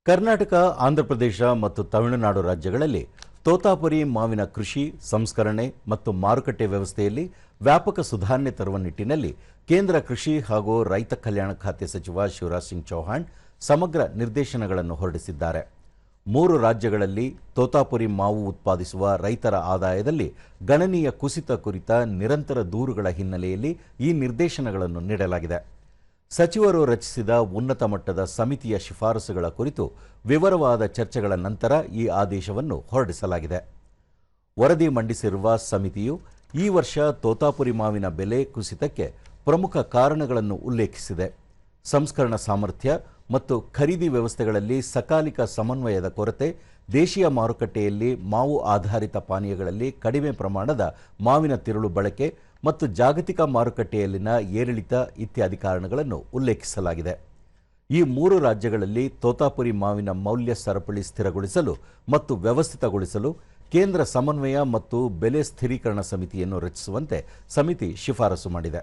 ಕರ್ನಾಟಕ, ಆಂಧ್ರಪ್ರದೇಶ ಮತ್ತು ತಮಿಳುನಾಡು ರಾಜ್ಯಗಳಲ್ಲಿ ತೋತಾಪುರಿ ಮಾವಿನ ಕೃಷಿ, ಸಂಸ್ಕರಣೆ ಮತ್ತು ಮಾರುಕಟ್ಟೆ ವ್ಯವಸ್ಥೆಯಲ್ಲಿ ವ್ಯಾಪಕ ಸುಧಾರಣೆ ತರುವ ನಿಟ್ಟಿನಲ್ಲಿ ಕೇಂದ್ರ ಕೃಷಿ ಹಾಗೂ ರೈತ ಕಲ್ಯಾಣ ಖಾತೆ ಸಚಿವ ಶಿವರಾಜ್ ಸಿಂಗ್ ಚೌಹಾಣ್ ಸಮಗ್ರ ನಿರ್ದೇಶನಗಳನ್ನು ಹೊರಡಿಸಿದ್ದಾರೆ. 3 ರಾಜ್ಯಗಳಲ್ಲಿ ತೋತಾಪುರಿ ಮಾವು ಉತ್ಪಾದಿಸುವ ರೈತರ ಆದಾಯದಲ್ಲಿ ಗಣನೀಯ ಕುಸಿತ ಕುರಿತ ನಿರಂತರ ದೂರುಗಳ ಹಿನ್ನೆಲೆಯಲ್ಲಿ ಈ ನಿರ್ದೇಶನಗಳನ್ನು ನೀಡಲಾಗಿದೆ. ಸಚಿವರು ರಚಿಸಿದ ಉನ್ನತ ಮಟ್ಟದ ಸಮಿತಿಯ ಶಿಫಾರಸುಗಳ ಕುರಿತು ವಿವರವಾದ ಚರ್ಚೆಗಳ ನಂತರ ಈ ಆದೇಶವನ್ನು ಹೊರಡಿಸಲಾಗಿದೆ. ವರದಿ ಮಂಡಿಸಿರುವ ಸಮಿತಿಯು ಈ ವರ್ಷ ತೋತಾಪುರಿ ಮಾವಿನ ಬೆಲೆ ಕುಸಿತಕ್ಕೆ ಪ್ರಮುಖ ಕಾರಣಗಳನ್ನು ಉಲ್ಲೇಖಿಸಿದೆ. ಸಂಸ್ಕರಣಾ ಸಾಮರ್ಥ್ಯ ಮತ್ತು ಖರೀದಿ ವ್ಯವಸ್ಥೆಗಳಲ್ಲಿ ಸಕಾಲಿಕ ಸಮನ್ವಯದ ಕೊರತೆ, ದೇಶೀಯ ಮಾರುಕಟ್ಟೆಯಲ್ಲಿ ಮಾವು ಆಧಾರಿತ ಪಾನೀಯಗಳಲ್ಲಿ ಕಡಿಮೆ ಪ್ರಮಾಣದ ಮಾವಿನ ತಿರುಳು ಬಳಕೆ ಮತ್ತು ಜಾಗತಿಕ ಮಾರುಕಟ್ಟೆಯಲ್ಲಿನ ಏರಿಳಿತ ಇತ್ಯಾದಿ ಕಾರಣಗಳನ್ನು ಉಲ್ಲೇಖಿಸಲಾಗಿದೆ. ಈ 3 ರಾಜ್ಯಗಳಲ್ಲಿ ತೋತಾಪುರಿ ಮಾವಿನ ಮೌಲ್ಯ ಸರಪಳಿ ಸ್ಥಿರಗೊಳಿಸಲು ಮತ್ತು ವ್ಯವಸ್ಥಿತಗೊಳಿಸಲು ಕೇಂದ್ರ ಸಮನ್ವಯ ಮತ್ತು ಬೆಲೆ ಸ್ಥಿರೀಕರಣ ಸಮಿತಿಯನ್ನು ರಚಿಸುವಂತೆ ಸಮಿತಿ ಶಿಫಾರಸು ಮಾಡಿದೆ.